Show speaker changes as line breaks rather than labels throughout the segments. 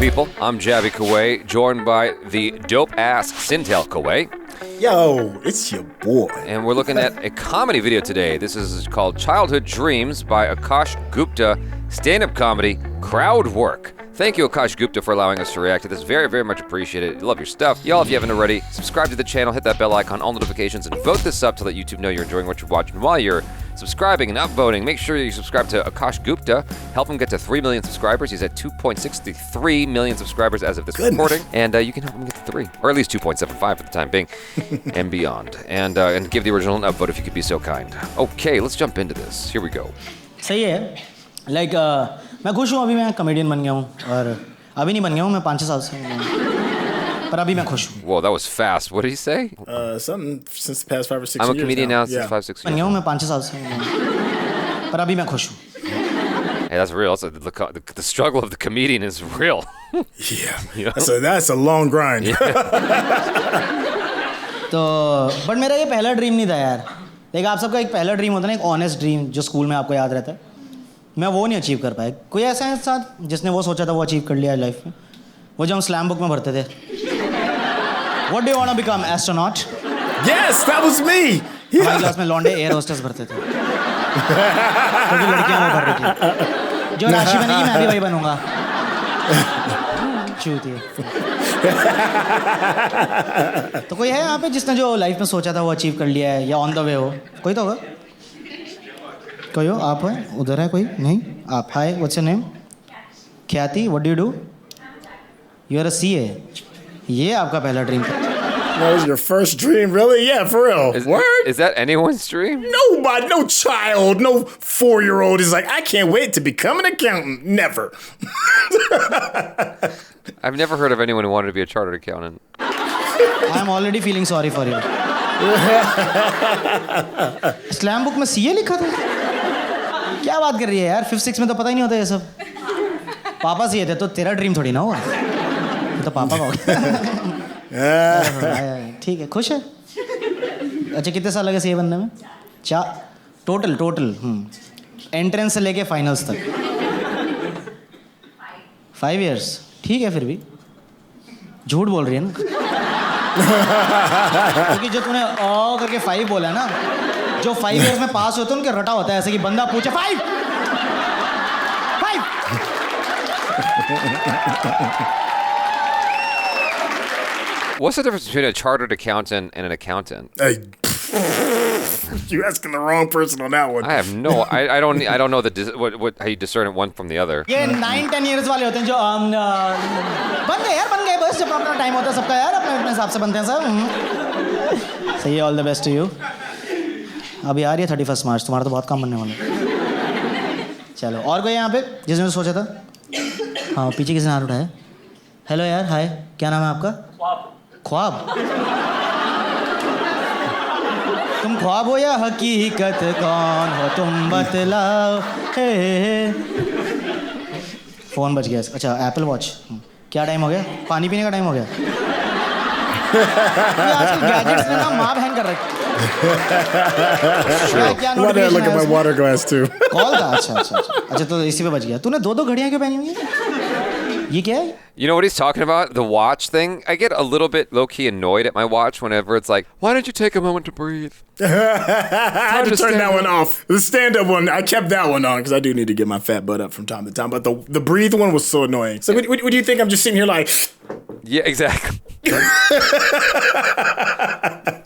people. I'm Jaby KOAY, joined by the dope-ass SYNTELL KOAY.
Yo, it's your boy.
And we're looking at a comedy video today. This is called Childhood Dreams by AAKASH GUPTA, stand-up comedy, Crowdwork. Thank you, AAKASH GUPTA, for allowing us to react to this. Very, very much appreciated. Love your stuff. Y'all, if you haven't already, subscribe to the channel, hit that bell icon, all notifications, and vote this up to let YouTube know you're enjoying what you're watching. While you're subscribing and upvoting, make sure you subscribe to AAKASH GUPTA. Help him get to 3 million subscribers. He's at 2.63 million subscribers as of this recording. And you can help him get to 3, or at least 2.75 for the time being, and beyond. And give the original an upvote if you could be so kind. Okay, let's jump into this. Here we go.
सही है like मैं खुश हूँ अभी मैं comedian बन गया हूँ और अभी नहीं बन गया हूँ मैं 5-6 साल से पर अभी मैं खुश हूँ.
Whoa, that was fast. What did he say?
Something since the past 5 or 6 years.
I'm a comedian now since
yeah.
5-6 years.
बन गया हूँ मैं 5-6 साल से पर अभी मैं खुश हूँ.
Hey, that's real. That's the struggle of the comedian is real.
Yeah,
You know?
that's a long grind.
तो बट मेरा ये पहला ड्रीम नहीं था यार. लाइक आप सबका एक पहला ड्रीम होता है ना, एक ऑनेस्ट ड्रीम जो स्कूल में आपको याद रहता है. मैं वो नहीं अचीव कर पाया. कोई ऐसा है साथ जिसने वो सोचा था वो अचीव कर लिया लाइफ में? वो जो हम स्लैम बुक में भरते थे. What do you want to become? Astronaut?
Yes, that was me.
हमारी क्लास में लौंडे एयर होस्टेस भरते थे. क्योंकि लड़कियां वो भर रही थी. जो राशि बनेगी मैं भी वही बनूंगा. चूतिए. तो कोई है यहाँ पे जिसने जो लाइफ में सोचा था वो अचीव कर लिया है या ऑन द वे हो? कोई तो होगा. कोई हो? आप है? उधर है कोई? नहीं आप. Hi, what's your name? Khyati. What do you do? You are a CA. ये आपका पहला ड्रीम था.
That was your first dream, really? Yeah, for real. Word?
Is that anyone's dream?
Nobody, no child, no 4-year-old is like, I can't wait to become an accountant. Never.
I've never heard of anyone who wanted to be a chartered accountant.
I'm already feeling sorry for you. Slam book में CA लिखा था. क्या बात कर रही है यार? 5-6 में तो पता ही नहीं होता ये सब. पापा सीए थे तो तेरा ड्रीम थोड़ी ना हुआ. तो पापा का हो गया. ठीक है, खुश है. अच्छा, कितने साल लगे सीए बनने में? 4 टोटल. एंट्रेंस से लेके फाइनल्स तक 5 years. ठीक है, फिर भी झूठ बोल रही है ना. क्योंकि जो तूने ओ करके 5 बोला है ना, जो 5 years में पास होते हैं उनके रटा होता है ऐसे कि बंदा पूछे 5.
What's the difference between a chartered accountant and an accountant?
Hey, you're asking the wrong person on that one.
I have no. I don't know what how you discern one from the other.
ये 9-10 years वाले होते हैं जो बन गए बस जब अपना टाइम होता है सबका यार अपने हिसाब से बनते हैं सब. सही है. All the best to you. अभी आ रही है 31 मार्च. तुम्हारा तो बहुत काम बनने वाला है. चलो, और कोई यहाँ पे जिसने सोचा था? हाँ, पीछे किसने हाथ उठाया? हेलो यार, हाय, क्या नाम है आपका? ख्वाब. तुम ख्वाब हो या हकीकत, कौन हो तुम बतलाओ. हे. फोन बज गया. अच्छा, एप्पल वॉच. क्या टाइम हो गया? पानी पीने का टाइम हो गया. आजकल गैजेट्स ने ना माँ बहन कर रखी. क्या
Look at my water glass too.
Call था. अच्छा तो इसी पे बज गया. तूने 2 घड़ियाँ क्यों पहनी हुई है? ये क्या है?
You know what he's talking about? The watch thing? I get a little bit low-key annoyed at my watch whenever it's like, why don't you take a moment to breathe?
I had to turn that one off. The stand-up one, I kept that one on because I do need to get my fat butt up from time to time. But the breathe one was so annoying. So what do you think? I'm just sitting here like...
Yeah, exactly.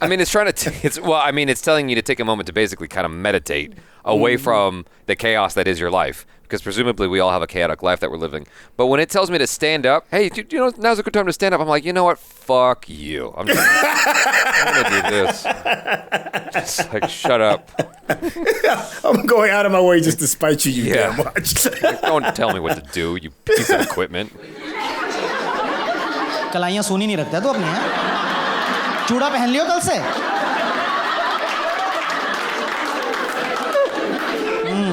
I mean, it's telling you to take a moment to basically kind of meditate away from the chaos that is your life. Because presumably we all have a chaotic life that we're living. But when it tells me to stand up, hey, you know, now's a good time to stand up. I'm like, you know what? Fuck you. I'm going to do this. Just like, shut up.
I'm going out of my way just to spite you, you damn watch.
Don't tell me what to do, you piece of equipment.
कलाइयाँ Soni नहीं रखता तो अपनी है. चूड़ा पहन लियो कल से.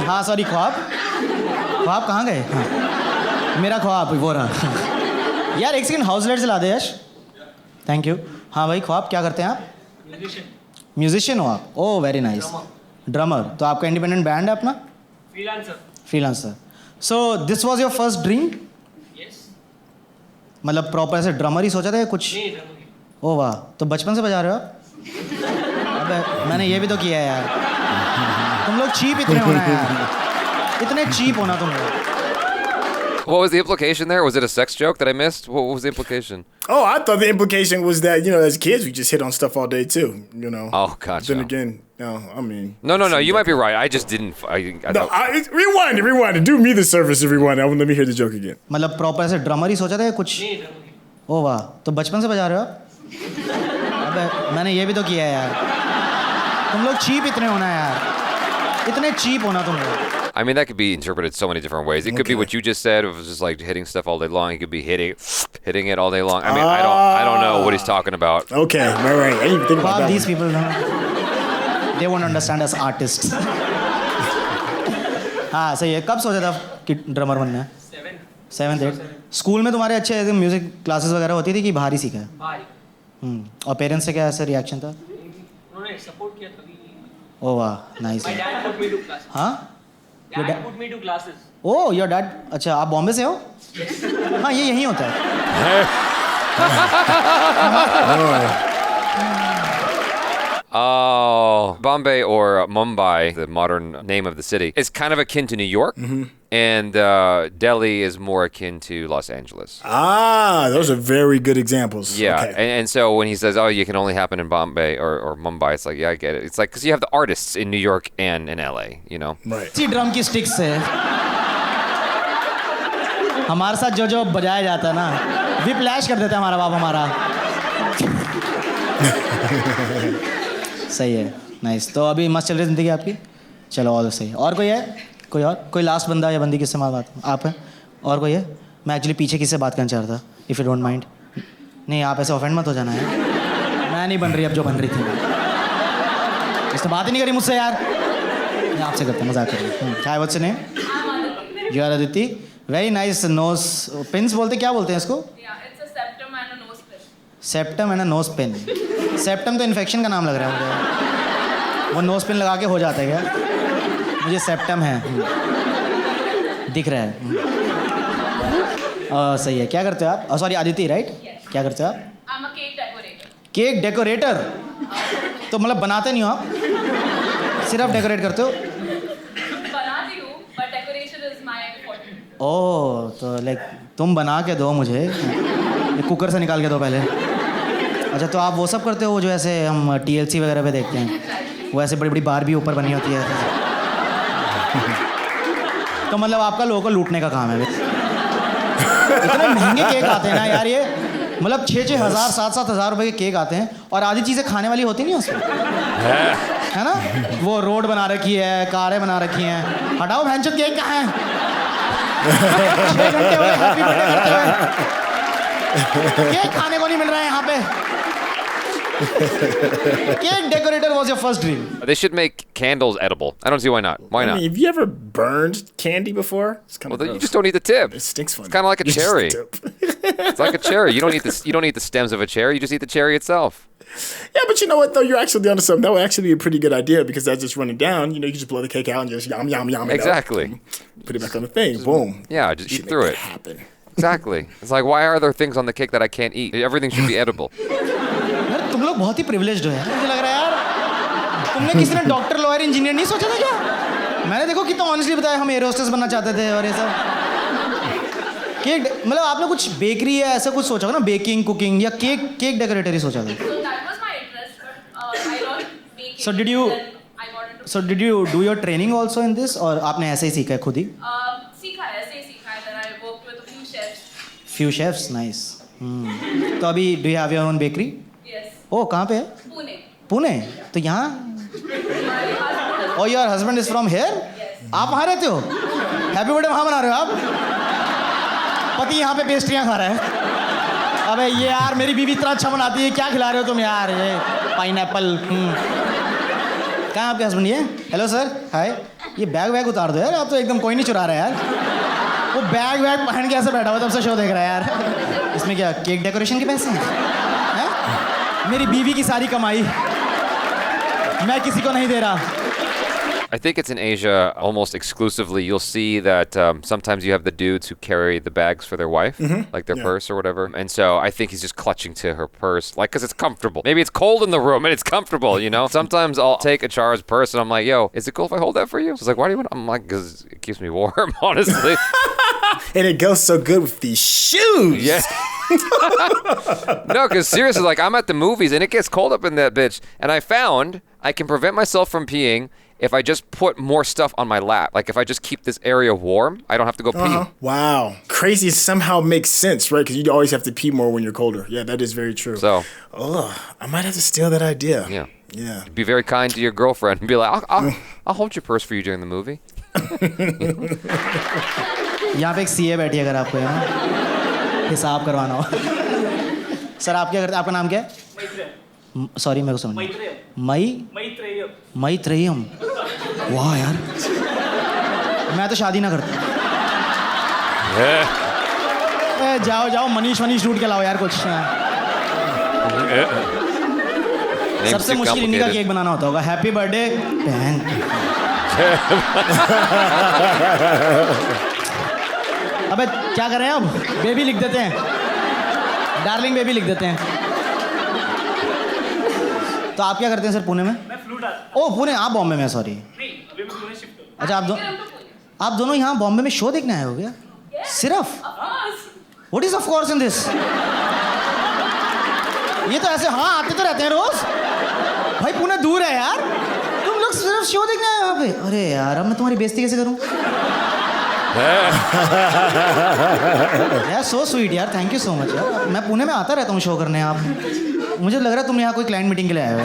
हाँ, सॉरी. ख्वाब कहाँ गए? हाँ, मेरा ख्वाब वो रहा. यार एक सेकंड, हाउस लाइट जला दे यश. Thank you. हाँ भाई, ख्वाब क्या करते हैं आप? म्यूजिशियन हो आप? ओह, वेरी नाइस. ड्रमर. तो आपका इंडिपेंडेंट बैंड है अपना? Freelancer. So this was your first dream? मतलब प्रॉपर ऐसे ड्रमर ही सोचा था या कुछ? ओ वाह, तो बचपन से बजा रहे हो आप? अबे मैंने ये भी तो किया है यार। तुम लोग चीप इतने होना यार, इतने चीप होना तुम लोग।
What was the implication there? Was it a sex joke that I missed? What was the implication?
Oh, I thought the implication was that, you know, as kids, we just hit on stuff all day too, you know.
Oh, gotcha.
Then again, no, I mean.
No, you might be right. I just didn't.
No, rewind it. Do me the service, everyone. Let me hear the joke again.
मतलब proper ऐसे drummer ही सोचा था या कुछ? ओ वाह, तो बचपन से बजा रहे हो आप? अबे मैंने ये भी तो किया है यार। तुम लोग चीप इतने होना यार, इतने चीप होना तुम लोग।
I mean, that could be interpreted so many different ways. It could be what you just said, of just like hitting stuff all day long. It could be hitting it all day long. I mean, I don't know what he's talking about.
Okay, right. I didn't even think about that.
These people, they won't understand us artists. हाँ सही है। कब सोचा था कि drummer बनना है? 7th 8th। School में तुम्हारे अच्छे म्यूजिक क्लासेस वगैरह होती थी कि बाहर ही सीखा है? बाहर। और पेरेंट्स से क्या ऐसा रिएक्शन था? उन्होंने सपोर्ट किया तभी। ओ वाह, nice. My dad put me to classes. हाँ? Dad put me to classes. Oh, your dad. अच्छा, आप बॉम्बे से हो? हाँ, ये यहीं होता है।
Oh, Bombay or Mumbai, the modern name of the city, is kind of akin to New York, and Delhi is more akin to Los Angeles.
Ah, those are very good examples.
Yeah,
okay.
and so when he says, "Oh, you can only happen in Bombay or Mumbai," it's like, yeah, I get it. It's like because you have the artists in New York and in LA, you know.
Right.
See drum की stick से हमारे साथ जो बजाया जाता है ना, whiplash कर देता है हमारा बाप हमारा। सही है, नाइस। तो अभी मस्त चल रही ज़िंदगी आपकी? चलो और सही। और कोई है? कोई लास्ट बंदा या बंदी किससे बात? आप हैं? और कोई है? मैं एक्चुअली पीछे किससे बात करना चाह रहा था, इफ़ यू डोंट माइंड। नहीं, आप ऐसे ऑफेंड मत हो जाना है। मैं नहीं बन रही अब जो बन रही थी। इसने बात ही नहीं करी मुझसे यार। मैं आपसे करता, मजाक कर रही हूँ। क्या what's your name? You are Aditi. Very nice. Nose pins बोलते, क्या बोलते हैं इसको? Septum and a nose pin. Septum तो इन्फेक्शन का नाम लग रहा है मुझे। वो नोज पिन लगा के हो जाता है क्या? मुझे सेप्टम है, दिख रहा है। सही है। क्या करते हो आप? Sorry, Aditi right? क्या करते हो आप?
I'm a cake decorator.
Cake decorator? तो मतलब बनाते नहीं हो आप, सिर्फ डेकोरेट करते हो?
बनाती हूँ, but decoration is my forte.
ओह, तो लाइक तुम बना के दो मुझे, कुकर से निकाल के दो पहले। अच्छा, तो आप वो सब करते हो जो ऐसे हम TLC वगैरह पे देखते हैं, वो ऐसे बड़ी बड़ी बार भी ऊपर बनी होती है। तो मतलब आपका लोगों को लूटने का काम है। इतने महंगे केक आते हैं ना यार, ये मतलब 6-6 हज़ार 7-7 हज़ार रुपए के केक आते हैं, और आधी चीज़ें खाने वाली होती नहीं उसमें, है ना? वो रोड बना रखी है, कारें बना रखी हैं। हटाओ, भैंचोद केक कहाँ है? 6 घंटे हो गए हैप्पी बर्थडे करते हुए, केक खाने को नहीं मिल रहा है यहाँ पे। Cake decorator was your first dream.
They should make candles edible. I don't see why not. Why
I
not?
mean, have you ever burned candy before? It's kind
Well,
of
then you just don't eat the tip.
It stinks funny.
It's kind of like a
It's just
cherry.
the tip.
It's like a cherry. You don't eat the stems of a cherry. You just eat the cherry itself.
Yeah, but you know what though? You're actually onto something. That would actually be a pretty good idea because that's just running down. You know, you can just blow the cake out and just yum yum yum.
Exactly.
Put it back on the thing. Boom.
Yeah, just eat through it.
Happen.
Exactly. It's like, why are there things on the cake that I can't eat? Everything should be edible.
यार तुम लोग बहुत ही privileged हो यार, मुझे लग रहा है यार। तुमने किसी ने डॉक्टर, लॉयर, इंजीनियर नहीं सोचा था क्या? मैंने देखो कितना ऑनेस्टली बताया, हम एयर होस्टेस बनना चाहते थे और ये सब। केक मतलब आपने कुछ बेकरी या ऐसा कुछ सोचा होगा ना, बेकिंग, कुकिंग, या केक डेकोरेटर ही सोचा था?
So that was my interest, but I learned baking.
So did you-
then I got into
So did you do your training also in this, और आपने ऐसे ही सीखा है खुद ही?
सीखा है, ऐसे ही सीखा है। Then I worked with a few chefs.
Few chefs, nice. तो अभी do you have your own bakery?
Yes.
ओ, कहाँ पे है?
Pune.
पुणे? तो यहाँ?
My husband.
Oh, your husband is from here? आप वहाँ रहते हो? हैप्पी बर्थडे वहाँ मना रहे हो आप? पति यहाँ पे पेस्ट्रियाँ खा रहा है। अबे ये यार, मेरी बीवी इतना अच्छा बनाती है, क्या खिला रहे हो तुम यार? ये पाइनएप्पल। कहाँ आपके हस्बैंड? ये हेलो सर, हाय। ये बैग उतार दो यार, आप तो एकदम कोई नहीं चुरा रहा है यार। वो बैग पहन के ऐसे बैठा हुआ तब से शो देख रहा है यार। इसमें क्या केक डेकोरेशन के पैसे हैं? मेरी बीवी की सारी कमाई मैं किसी को नहीं दे रहा।
I think it's in Asia almost exclusively. You'll see that sometimes you have the dudes who carry the bags for their wife, like their purse or whatever. And so I think he's just clutching to her purse, like, because it's comfortable. Maybe it's cold in the room and it's comfortable, you know? Sometimes I'll take Achar's purse and I'm like, yo, is it cool if I hold that for you? She's like, why do you want? I'm like, because it keeps me warm, honestly.
And it goes so good with these shoes.
Yeah. No, because seriously, like, I'm at the movies and it gets cold up in that bitch. And I found I can prevent myself from peeing if I just put more stuff on my lap. Like, if I just keep this area warm, I don't have to go pee.
Wow. Crazy somehow makes sense, right? Because you always have to pee more when you're colder. Yeah, that is very true.
So.
I might have to steal that idea.
Yeah.
Yeah.
Be very kind to your girlfriend and be like, I'll hold your purse for you during the movie.
यहाँ पे एक CA बैठी है अगर आपको हिसाब करवाना हो। सर आप क्या करते हैं? आपका नाम क्या है? सॉरी मेरे को समझ मैत्रेयम। वाह यार, मैं तो शादी ना करता। जाओ मनीष ढूंढ के लाओ यार कुछ। सबसे मुश्किल इन्हीं का केक बनाना होता होगा। हैप्पी बर्थडे बहन। अबे क्या कर रहे हैं अब? बेबी लिख देते हैं, डार्लिंग बेबी लिख देते हैं। तो आप क्या करते हैं सर पुणे में? मैं फ्लूट आता। ओह पुणे, आप बॉम्बे में? सॉरी नहीं, अभी मैं पुणे शिफ्ट हूं। अच्छा आप दोनों यहाँ बॉम्बे में शो देखने आए हो क्या? सिर्फ? What is of course in this? ये तो ऐसे आते तो रहते हैं रोज। भाई पुणे दूर है यार, तुम लोग सिर्फ शो देखने आए वहाँ पे? अरे यार अब मैं तुम्हारी बेइज्जती कैसे करूँ? यार सो स्वीट यार, थैंक यू सो मच यार। मैं पुणे में आता रहता हूँ शो करने। आप मुझे लग रहा है तुम यहाँ कोई क्लाइंट मीटिंग के लिए आए हो।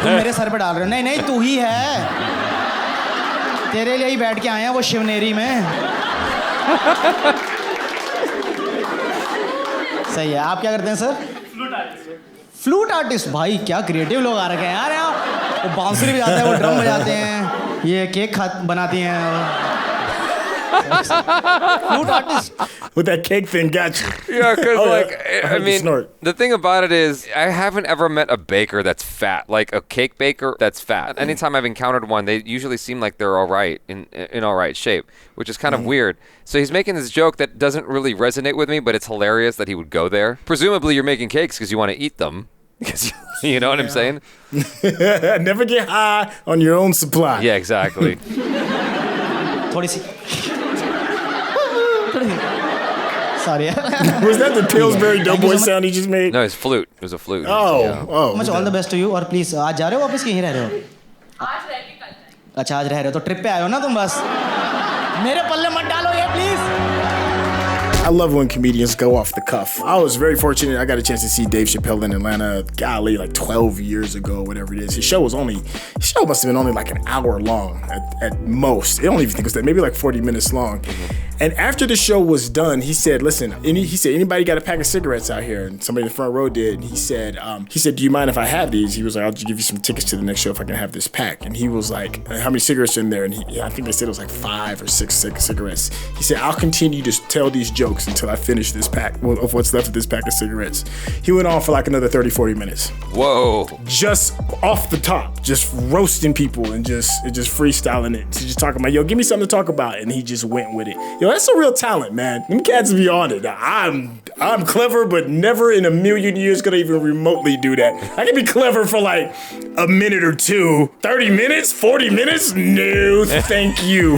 तुम मेरे सर पे डाल रहे हो। नहीं तू ही है, तेरे लिए ही बैठ के आए हैं वो शिवनेरी में। सही है। आप क्या करते हैं सर? Flute artist. भाई क्या क्रिएटिव लोग आ रखे हैं यार यहाँ। वो बांसुरी बजाते हैं, वो ड्रम बजाते हैं, ये केक बनाती हैं। Flute artist.
With that cake thing, gotcha.
Yeah, because I mean,
snort.
The thing about it is, I haven't ever met a baker that's fat, like a cake baker that's fat. Anytime I've encountered one, they usually seem like they're all right, in all right shape, which is kind of weird. So he's making this joke that doesn't really resonate with me, but it's hilarious that he would go there. Presumably, you're making cakes because you want to eat them. You know what I'm saying?
Never get high on your own supply.
Yeah, exactly.
थोड़ी सी Sorry.
Was that the Pillsbury Doughboy sound he just made?
No, it's flute. It was a flute.
Oh. Much all the best to you. और please आज जा रहे हो वापस, कहीं रह रहे हो?
आज रह के कल जाएंगे।
अच्छा आज रह रहे हो तो ट्रिप पे आए हो ना तुम? बस मेरे पल्ले मत डालो ये please.
I love when comedians go off the cuff. I was very fortunate. I got a chance to see Dave Chappelle in Atlanta, golly, like 12 years ago, whatever it is. His show must have been only like an hour long at most. I don't even think it was that, maybe like 40 minutes long. And after the show was done, he said, listen, anybody got a pack of cigarettes out here? And somebody in the front row did. And he said, do you mind if I have these? He was like, I'll just give you some tickets to the next show if I can have this pack. And he was like, how many cigarettes are in there? And I think they said it was like 5 or 6 cigarettes. He said, I'll continue to tell these jokes until I finish this pack of what's left of this pack of cigarettes. He went on for like another 30, 40 minutes.
Whoa.
Just off the top, just roasting people and just freestyling it. So just talking about, yo, give me something to talk about. And he just went with it. Yo, that's a real talent, man. Them cats be on it. I'm clever, but never in a million years gonna even remotely do that. I can be clever for like a minute or two. 30 minutes? 40 minutes? No, thank you.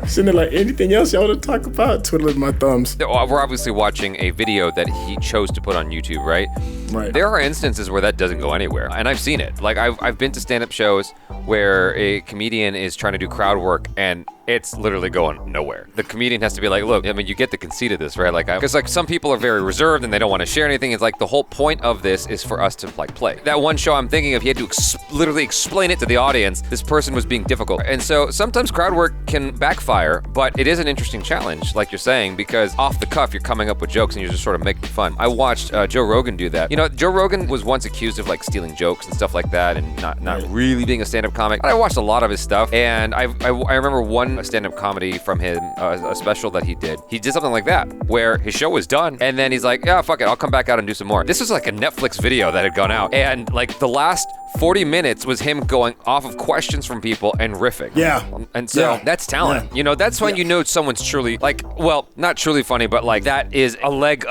Sitting there like, anything else y'all want to talk about? Twiddling my thumbs.
We're obviously watching a video that he chose to put on YouTube, right?
Right.
There are instances where that doesn't go anywhere, and I've seen it. Like I've been to stand-up shows where a comedian is trying to do crowd work and it's literally going nowhere. The comedian has to be like, look, I mean, you get the conceit of this, right? Like, because like some people are very reserved and they don't want to share anything. It's like the whole point of this is for us to like play. That one show I'm thinking of, he had to literally explain it to the audience. This person was being difficult. And so sometimes crowd work can backfire, but it is an interesting challenge, like you're saying, because off the cuff, you're coming up with jokes and you're just sort of making fun. I watched Joe Rogan do that. You know, Joe Rogan was once accused of like stealing jokes and stuff like that and not really being a stand-up comic. But I watched a lot of his stuff and I remember one a stand-up comedy from him, a special that he did something like that, where his show was done, and then he's like, yeah, fuck it, I'll come back out and do some more. This was like a Netflix video that had gone out, and like the last 40 minutes was him going off of questions from people and riffing.
Yeah.
And so
Yeah.
that's talent.
Yeah.
You know, that's when you know someone's truly, like, well, not truly funny, but like that is a leg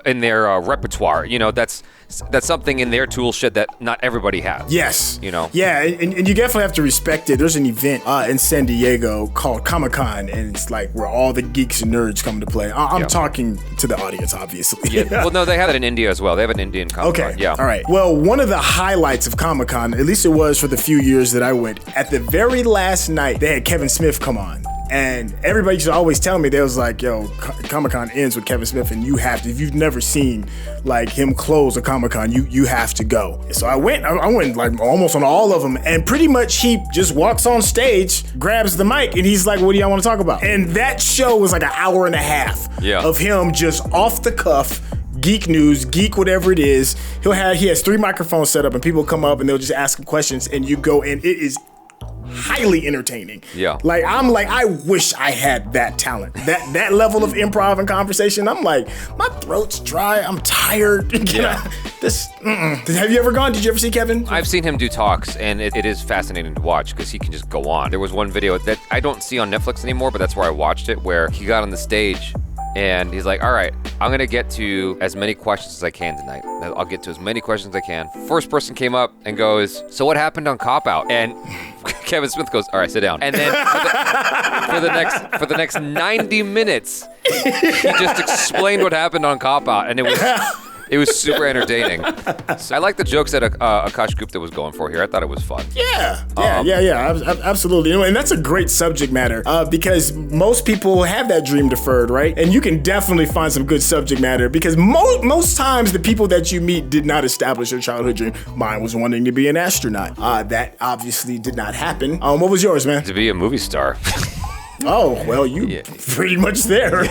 in their repertoire. You know, that's something in their tool shed that not everybody has.
Yes.
You know?
Yeah, and you definitely have to respect it. There's an event in San Diego called Comic-Con, and it's like where all the geeks and nerds come to play. I'm talking to the audience, obviously.
Yeah. Well, no, they have it in India as well. They have an Indian Comic-Con.
Okay.
Yeah.
All right. Well, one of the highlights of Comic-Con, at least it was for the few years that I went, at the very last night, they had Kevin Smith come on. And everybody used to always tell me, they was like, yo, Comic-Con ends with Kevin Smith, and you have to, if you've never seen like him close a Comic-Con, you have to go. So I went like almost on all of them, and pretty much he just walks on stage, grabs the mic, and he's like, what do y'all want to talk about? And that show was like an hour and a half of him just off the cuff, geek news, geek whatever it is. He has 3 microphones set up, and people come up and they'll just ask him questions, and you go, and it is highly entertaining.
Yeah.
Like I wish I had that talent. That level of improv and conversation. I'm like, my throat's dry. I'm tired. Have you ever gone? Did you ever see Kevin?
I've seen him do talks, and it is fascinating to watch because he can just go on. There was one video that I don't see on Netflix anymore, but that's where I watched it, where he got on the stage and he's like, all right, I'm gonna get to as many questions as I can tonight. I'll get to as many questions as I can. First person came up and goes, so what happened on Cop Out? And Kevin Smith goes, all right, sit down. And then for the next 90 minutes, he just explained what happened on Cop Out, and it was super entertaining. So I like the jokes that Akash Gupta was going for here. I thought it was fun.
Yeah, absolutely. And that's a great subject matter because most people have that dream deferred, right? And you can definitely find some good subject matter because most times the people that you meet did not establish their childhood dream. Mine was wanting to be an astronaut. That obviously did not happen. What was yours, man?
To be a movie star.
Oh, well, pretty much there.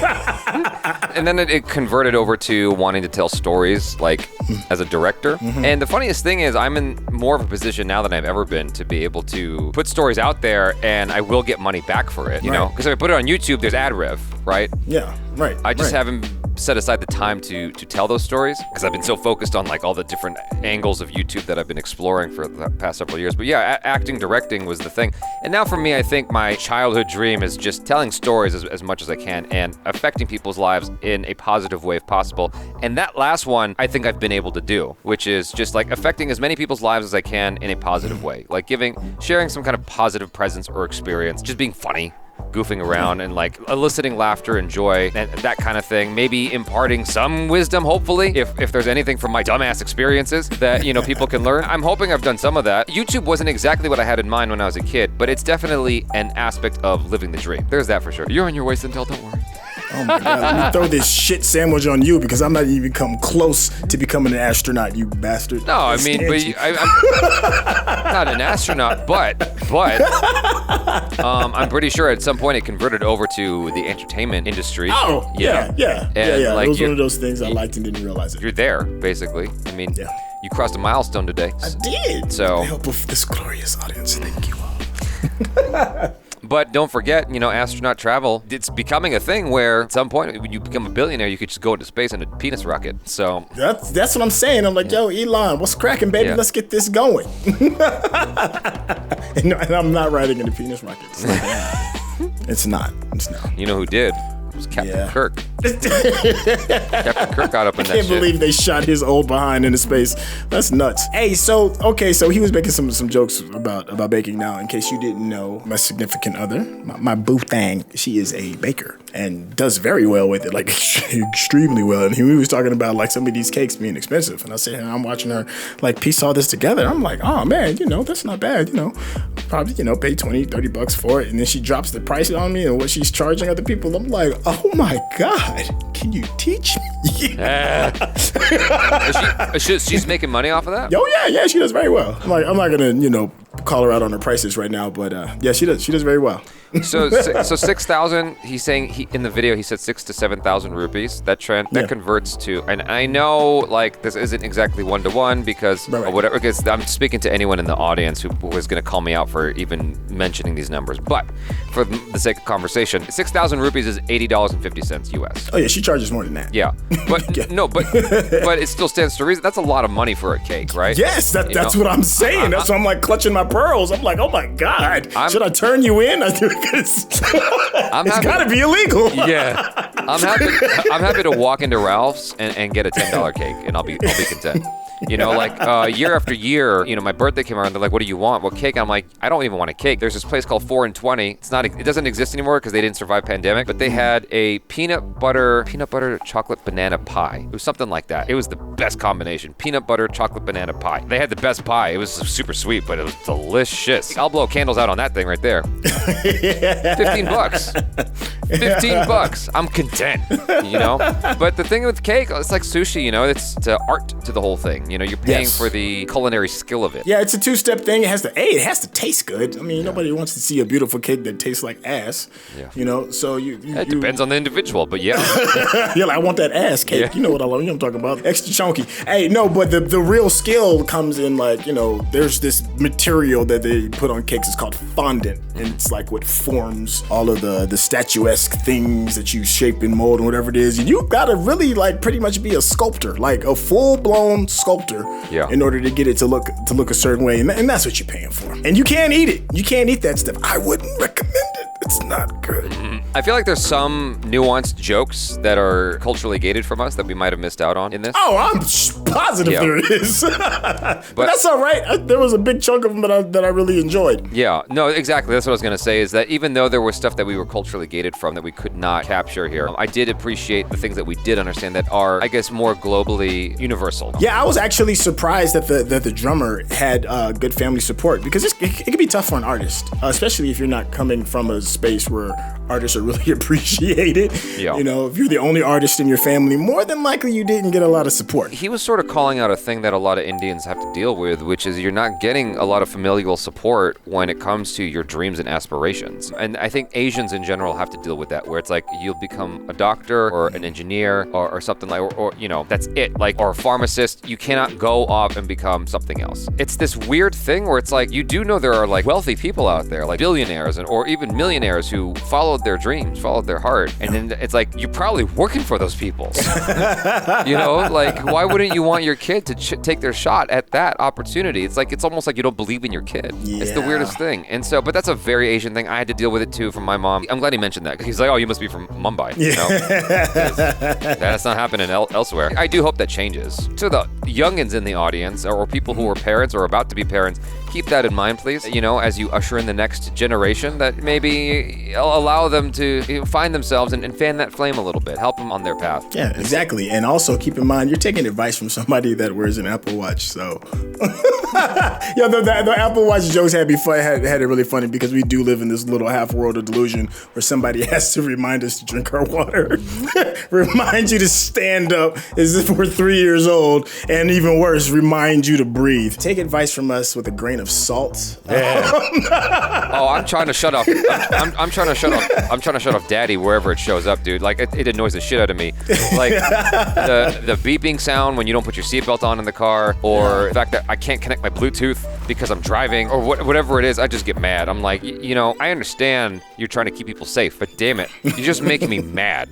And then it converted over to wanting to tell stories, like, as a director. Mm-hmm. And the funniest thing is I'm in more of a position now than I've ever been to be able to put stories out there, and I will get money back for it, you know? Because if I put it on YouTube, there's ad rev, right?
Yeah, right.
I just haven't set aside the time to tell those stories because I've been so focused on like all the different angles of YouTube that I've been exploring for the past several years. But yeah, acting, directing was the thing. And now for me, I think my childhood dream is just telling stories as much as I can and affecting people's lives in a positive way if possible. And that last one, I think I've been able to do, which is just like affecting as many people's lives as I can in a positive way. Like sharing some kind of positive presence or experience, just being funny, goofing around and like eliciting laughter and joy and that kind of thing. Maybe imparting some wisdom, hopefully, if there's anything from my dumbass experiences that, you know, people can learn. I'm hoping I've done some of that. YouTube wasn't exactly what I had in mind when I was a kid, but it's definitely an aspect of living the dream. There's that for sure. You're on your way, SYNTELL, don't worry.
Oh my God, let me throw this shit sandwich on you because I'm not even come close to becoming an astronaut, you bastard.
No, I mean, but I'm not an astronaut, but I'm pretty sure at some point it converted over to the entertainment industry.
Oh, yeah.
Like,
it was one of those things I liked and didn't realize it.
You're there, basically. I mean, you crossed a milestone today.
I did.
So,
with the help of this glorious audience, thank you all.
But don't forget, you know, astronaut travel, it's becoming a thing where at some point when you become a billionaire, you could just go into space in a penis rocket. So
that's what I'm saying. I'm like, yo, Elon, what's cracking, baby?
Yeah.
Let's get this going. and I'm not riding in a penis rocket. It's not.
You know who did? It was Captain Kirk. Captain Kirk got up in that shit.
I can't believe they shot his old behind into space. That's nuts. Hey, so he was making some jokes about baking. Now, in case you didn't know, my significant other, my boo thang, she is a baker and does very well with it, like extremely well. And he was talking about like some of these cakes being expensive. And I said, I'm watching her like piece all this together. I'm like, oh man, you know, that's not bad. You know, probably, you know, pay $20-$30 for it. And then she drops the price on me and what she's charging other people. I'm like, oh my God, can you teach me?
She's making money off of that?
Oh yeah, she does very well. I'm not gonna, you know, call her out on her prices right now, but yeah, she does very well.
So 6,000. He's saying in the video he said 6,000 to 7,000 rupees. That converts to, and I know like this isn't exactly 1-to-1 because or whatever. Because I'm speaking to anyone in the audience who was going to call me out for even mentioning these numbers. But for the sake of conversation, 6,000 rupees is $80.50 US.
Oh yeah, she charges more than that.
Yeah, but no, but it still stands to reason. That's a lot of money for a cake, right?
Yes, that's what I'm saying. That's why I'm like clutching my pearls. I'm like, oh my God, should I turn you in? It's gotta be illegal.
Yeah, I'm happy to walk into Ralph's and get a $10 cake, and I'll be content. You know, like year after year, you know, my birthday came around. They're like, "What do you want? What cake?" I'm like, "I don't even want a cake." There's this place called 4 and 20. It doesn't exist anymore because they didn't survive pandemic. But they had a peanut butter chocolate banana pie. It was something like that. It was the best combination: peanut butter chocolate banana pie. They had the best pie. It was super sweet, but it was delicious. I'll blow candles out on that thing right there. $15. $15. I'm content. You know. But the thing with cake, it's like sushi. You know, it's art to the whole thing. You know, you're paying for the culinary skill of it.
Yeah, it's a two-step thing. It has to taste good. I mean, nobody wants to see a beautiful cake that tastes like ass. Yeah. You know, so
it depends on the individual, but yeah.
Yeah, like, I want that ass cake. Yeah. You know what I'm talking about. Extra chunky. Hey, no, but the real skill comes in, like, you know, there's this material that they put on cakes. It's called fondant, and it's like what forms all of the statuesque things that you shape and mold and whatever it is. You gotta really like pretty much be a sculptor, like a full-blown sculptor. In order to get it to look a certain way, and that's what you're paying for. And you can't eat it. You can't eat that stuff. I wouldn't recommend it. It's not good.
I feel like there's some nuanced jokes that are culturally gated from us that we might have missed out on in this.
Oh, I'm positive there is. But that's all right. There was a big chunk of them that I really enjoyed.
Yeah, no, exactly. That's what I was going to say, is that even though there was stuff that we were culturally gated from that we could not capture here, I did appreciate the things that we did understand that are, I guess, more globally universal.
Yeah, I was actually surprised that the drummer had good family support, because it can be tough for an artist, especially if you're not coming from a space where artists are really appreciated. Yeah. You know, if you're the only artist in your family, more than likely you didn't get a lot of support.
He was sort of calling out a thing that a lot of Indians have to deal with, which is you're not getting a lot of familial support when it comes to your dreams and aspirations. And I think Asians in general have to deal with that, where it's like you'll become a doctor or an engineer or something like, or you know, that's it. Like, or a pharmacist. You cannot go off and become something else. It's this weird thing where it's like, you do know there are like wealthy people out there, like billionaires or even millionaires who followed their dreams, followed their heart. And then it's like, you're probably working for those people. You know, like, why wouldn't you want your kid to take their shot at that opportunity? It's like, it's almost like you don't believe in your kid. Yeah. It's the weirdest thing. And so, but that's a very Asian thing. I had to deal with it too from my mom. I'm glad he mentioned that. He's like, oh, you must be from Mumbai. You know? That's not happening elsewhere. I do hope that changes. To the youngins in the audience, or people who are parents or about to be parents, keep that in mind, please. You know, as you usher in the next generation, that maybe allow them to find themselves and fan that flame a little bit. Help them on their path.
Yeah, exactly. And also keep in mind, you're taking advice from somebody that wears an Apple Watch. So, yeah, the Apple Watch jokes had it really funny, because we do live in this little half world of delusion where somebody has to remind us to drink our water, remind you to stand up as if we're 3 years old, and even worse, remind you to breathe. Take advice from us with a grain of salt.
Yeah. Oh, I'm trying to shut off. I'm trying to shut off. I'm trying to shut off Daddy wherever it shows up, dude. Like, it annoys the shit out of me. Like the beeping sound when you don't put your seatbelt on in the car, or the fact that I can't connect my Bluetooth because I'm driving, or whatever it is. I just get mad. I'm like, you know, I understand you're trying to keep people safe, but damn it, you're just making me mad.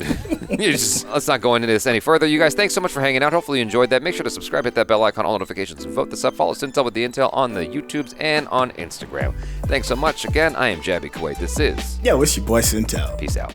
Let's not go into this any further. You guys, thanks so much for hanging out. Hopefully you enjoyed that. Make sure to subscribe, hit that bell icon, all notifications, and vote this up. Follow SYNTELL with the Intel on the YouTubes and on Instagram. Thanks so much. Again, I am Jaby KOAY. This is...
Yo, it's your boy SYNTELL.
Peace out.